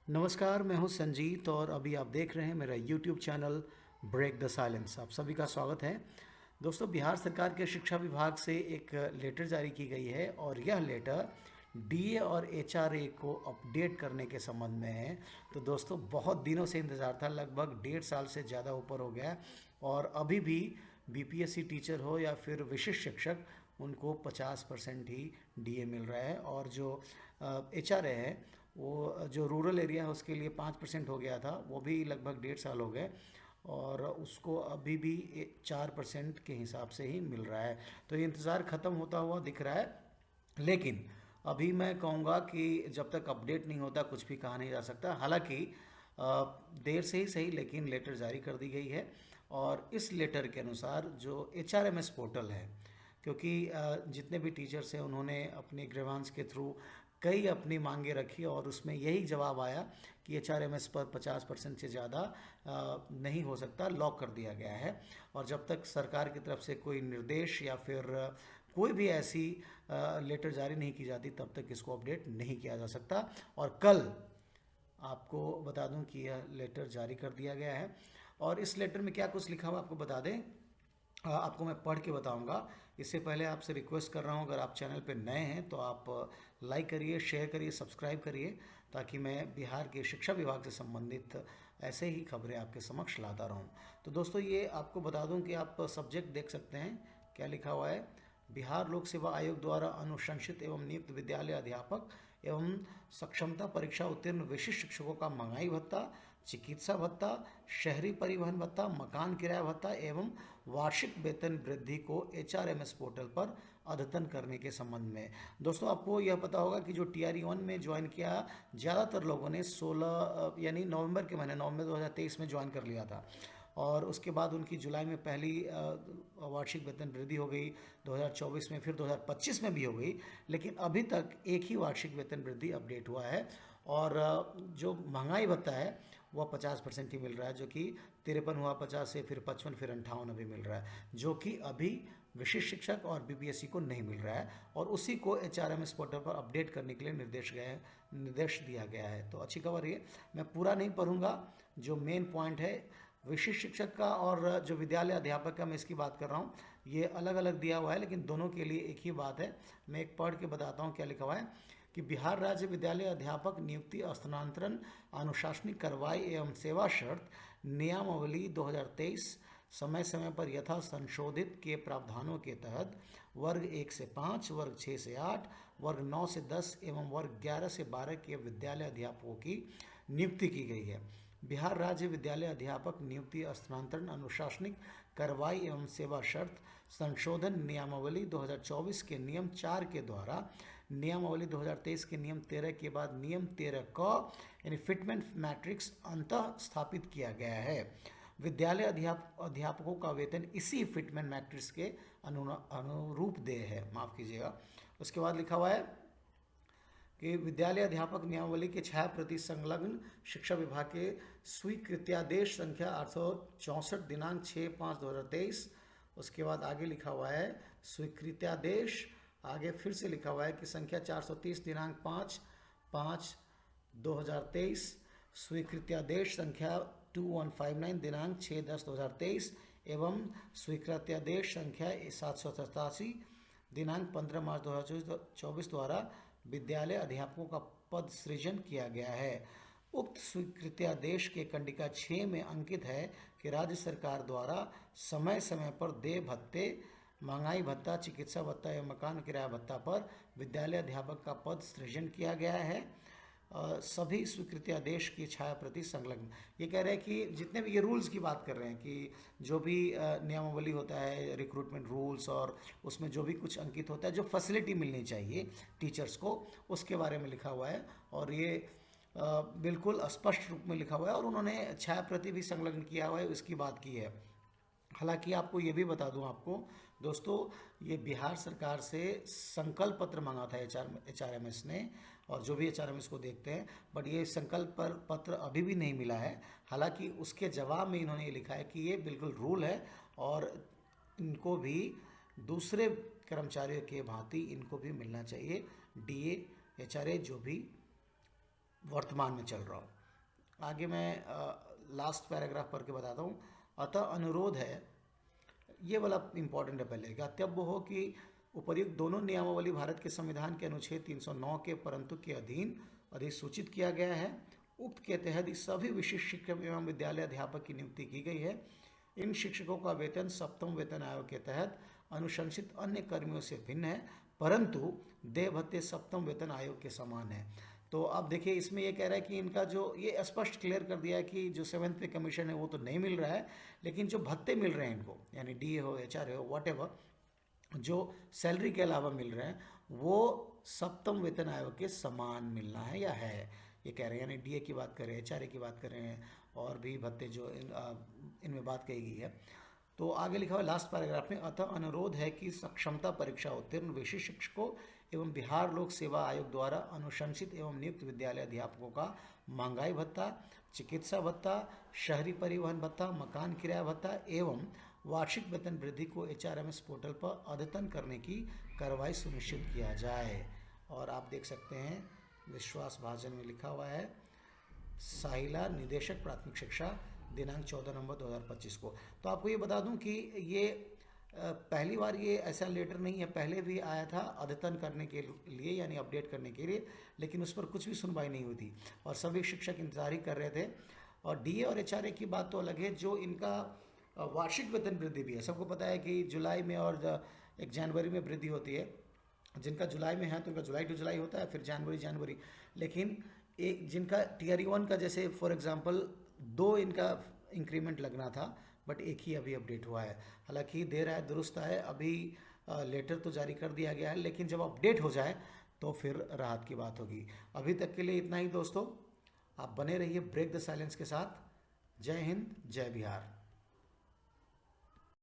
नमस्कार, मैं हूं संजीत और अभी आप देख रहे हैं मेरा YouTube channel break the silence. आप सभी का स्वागत है। दोस्तों, बिहार सरकार के शिक्षा विभाग से एक लेटर जारी की गई है और यह लेटर डीए और एचआरए को अपडेट करने के संबंध में है। तो दोस्तों, बहुत दिनों से इंतज़ार था, लगभग 1.5 साल से ज़्यादा ऊपर हो गया है और अभी भी बीपीएससी टीचर हो या फिर विशिष्ट शिक्षक, उनको 50% ही डीए मिल रहा है। और जो एचआरए है, वो जो रूरल एरिया है उसके लिए 5% हो गया था, वो भी लगभग 1.5 साल हो गए और उसको अभी भी 4% के हिसाब से ही मिल रहा है। तो ये इंतज़ार ख़त्म होता हुआ दिख रहा है। लेकिन अभी मैं कहूँगा कि जब तक अपडेट नहीं होता कुछ भी कहा नहीं जा सकता। हालांकि देर से ही सही, लेकिन लेटर जारी कर दी गई है और इस लेटर के अनुसार जो एचआरएमएस पोर्टल है, क्योंकि जितने भी टीचर्स हैं उन्होंने अपने ग्रीवांस के थ्रू कई अपनी मांगे रखी और उसमें यही जवाब आया कि एचआरएमएस पर 50% से ज़्यादा नहीं हो सकता, लॉक कर दिया गया है। और जब तक सरकार की तरफ से कोई निर्देश या फिर कोई भी ऐसी लेटर जारी नहीं की जाती, तब तक इसको अपडेट नहीं किया जा सकता। और कल आपको बता दूं कि यह लेटर जारी कर दिया गया है और इस लेटर में क्या कुछ लिखा हुआ आपको बता दें। आपको मैं पढ़ के बताऊंगा। इससे पहले आपसे रिक्वेस्ट कर रहा हूं, अगर आप चैनल पे नए हैं तो आप लाइक करिए, शेयर करिए, सब्सक्राइब करिए, ताकि मैं बिहार के शिक्षा विभाग से संबंधित ऐसे ही खबरें आपके समक्ष लाता रहूं। तो दोस्तों, ये आपको बता दूं कि आप सब्जेक्ट देख सकते हैं क्या लिखा हुआ है। बिहार लोक सेवा आयोग द्वारा अनुशंसित एवं नियुक्त विद्यालय अध्यापक एवं सक्षमता परीक्षा उत्तीर्ण विशिष्ट शिक्षकों का महंगाई भत्ता, चिकित्सा भत्ता, शहरी परिवहन भत्ता, मकान किराया भत्ता एवं वार्षिक वेतन वृद्धि को एचआरएमएस पोर्टल पर अद्यतन करने के संबंध में। दोस्तों, आपको यह पता होगा कि जो टीआरई 1 में ज्वाइन किया, ज़्यादातर लोगों ने 16 यानी नवंबर के महीने, नवंबर 2023 में ज्वाइन कर लिया था और उसके बाद उनकी जुलाई में पहली वार्षिक वेतन वृद्धि हो गई, 2024 में, फिर 2025 में भी हो गई। लेकिन अभी तक एक ही वार्षिक वेतन वृद्धि अपडेट हुआ है और जो महंगाई भत्ता है वह 50% ही मिल रहा है, जो कि 53 हुआ, 50 से फिर 55, फिर 58 अभी मिल रहा है, जो कि अभी विशिष्ट शिक्षक और बीपीएससी को नहीं मिल रहा है और उसी को एचआरएमएस पोर्टल पर अपडेट करने के लिए निर्देश दिया गया है। तो अच्छी खबर ये, मैं पूरा नहीं पढ़ूंगा, जो मेन पॉइंट है विशिष्ट शिक्षक का और जो विद्यालय अध्यापक का मैं इसकी बात कर रहा हूँ, ये अलग अलग दिया हुआ है लेकिन दोनों के लिए एक ही बात है। मैं एक पढ़ के बताता हूँ क्या लिखा हुआ है कि बिहार राज्य विद्यालय अध्यापक नियुक्ति, स्थानांतरण, अनुशासनिक कार्रवाई एवं सेवा शर्त नियमावली 2023 समय समय पर यथा संशोधित के प्रावधानों के तहत वर्ग 1 से 5, वर्ग 6 से 8, वर्ग 9 से 10 एवं वर्ग 11 से 12 के विद्यालय अध्यापकों की नियुक्ति की गई है। बिहार राज्य विद्यालय अध्यापक नियुक्ति, स्थानांतरण, अनुशासनिक कार्रवाई एवं सेवा शर्त संशोधन नियमावली 2024 के नियम 4 के द्वारा नियमावली 2023 के नियम 13 के बाद नियम 13 क यानी फिटमेंट मैट्रिक्स अंतः स्थापित किया गया है। विद्यालय अध्यापकों का वेतन इसी फिटमेंट मैट्रिक्स के अनुरूप देय है, माफ़ कीजिएगा। उसके बाद लिखा हुआ है कि विद्यालय अध्यापक नियमावली के छाया प्रति संलग्न शिक्षा विभाग के स्वीकृत्यादेश संख्या 864 दिनांक 6/5/2023। उसके बाद आगे लिखा हुआ है स्वीकृत्यादेश, आगे फिर से लिखा हुआ है कि संख्या 430 दिनांक 5/5/2023, स्वीकृत्यादेश संख्या 2159 दिनांक 6/10/2023 एवं स्वीकृत्यादेश संख्या 787 दिनांक 15 मार्च 2024 द्वारा विद्यालय अध्यापकों का पद सृजन किया गया है। उक्त स्वीकृत्यादेश के कंडिका 6 में अंकित है कि राज्य सरकार द्वारा समय समय पर देय भत्ते, महंगाई भत्ता, चिकित्सा भत्ता एवं मकान किराया भत्ता पर विद्यालय अध्यापक का पद सृजन किया गया है। सभी स्वीकृति आदेश की छाया प्रति संलग्न। ये कह रहे हैं कि जितने भी, ये रूल्स की बात कर रहे हैं कि जो भी नियमावली होता है, रिक्रूटमेंट रूल्स, और उसमें जो भी कुछ अंकित होता है, जो फैसिलिटी मिलनी चाहिए टीचर्स को, उसके बारे में लिखा हुआ है और ये बिल्कुल स्पष्ट रूप में लिखा हुआ है और उन्होंने छाया प्रति भी संलग्न किया हुआ है, इसकी बात की है। हालांकि आपको ये भी बता दूं आपको दोस्तों, ये बिहार सरकार से संकल्प पत्र मांगा था एचआरएमएस ने, और जो भी एचआरएमएस को देखते हैं, बट ये संकल्प पत्र अभी भी नहीं मिला है। हालांकि उसके जवाब में इन्होंने ये लिखा है कि ये बिल्कुल रूल है और इनको भी दूसरे कर्मचारियों के भांति इनको भी मिलना चाहिए, डीए, एचआरए जो भी वर्तमान में चल रहा हो। आगे मैं लास्ट पैराग्राफ पढ़ के बताता हूँ। अतः अनुरोध है, ये वाला इम्पोर्टेंट है पहले, ज्ञातव्य हो कि उपर्युक्त दोनों नियमावली भारत के संविधान के अनुच्छेद 309 के परंतु के अधीन अधिसूचित किया गया है। उक्त के तहत इस सभी विशिष्ट शिक्षक एवं विद्यालय अध्यापक की नियुक्ति की गई है। इन शिक्षकों का वेतन सप्तम वेतन आयोग के तहत अनुशंसित अन्य कर्मियों से भिन्न है, परंतु देय भत्ते सप्तम वेतन आयोग के समान है। तो आप देखिए, इसमें ये कह रहा है कि इनका जो ये स्पष्ट क्लियर कर दिया है कि जो 7th पे कमीशन है वो तो नहीं मिल रहा है, लेकिन जो भत्ते मिल रहे हैं इनको, यानी डीए हो, एचआर हो, वॉट जो सैलरी के अलावा मिल रहे हैं, वो सप्तम वेतन आयोग के समान मिलना है या है, ये कह रहे हैं। यानी डीए की बात करें, एचआरए की बात कर रहे हैं, और भी भत्ते जो इनमें बात कही गई है। तो आगे लिखा हुआ लास्ट पैराग्राफ में, अतः अनुरोध है कि सक्षमता परीक्षा उत्तीर्ण विशिष्ट शिक्षकों एवं बिहार लोक सेवा आयोग द्वारा अनुशंसित एवं नियुक्त विद्यालय अध्यापकों का महंगाई भत्ता, चिकित्सा भत्ता, शहरी परिवहन भत्ता, मकान किराया भत्ता एवं वार्षिक वेतन वृद्धि को एचआरएमएस पोर्टल पर अद्यतन करने की कार्रवाई सुनिश्चित किया जाए। और आप देख सकते हैं विश्वास भाजन में लिखा हुआ है, साहिला निदेशक प्राथमिक शिक्षा, दिनांक 14 नवंबर 2025 को। तो आपको ये बता दूं कि ये पहली बार ये ऐसा लेटर नहीं है, पहले भी आया था अद्यतन करने के लिए, यानी अपडेट करने के लिए, लेकिन उस पर कुछ भी सुनवाई नहीं हुई थी और सभी शिक्षक इंतजार ही कर रहे थे। और डीए और एचआरए की बात तो अलग है, जो इनका वार्षिक वेतन वृद्धि भी है। सबको पता है कि जुलाई में और 1 जनवरी में वृद्धि होती है। जिनका जुलाई में है तो उनका जुलाई टू जुलाई होता है, फिर जनवरी। लेकिन एक जिनका टियर 1 का, जैसे फॉर एग्जांपल 2 इनका इंक्रीमेंट लगना था, बट एक ही अभी अपडेट हुआ है। हालांकि देर है दुरुस्त है, अभी लेटर तो जारी कर दिया गया है, लेकिन जब अपडेट हो जाए तो फिर राहत की बात होगी। अभी तक के लिए इतना ही दोस्तों, आप बने रहिए ब्रेक द साइलेंस के साथ। जय हिंद, जय बिहार।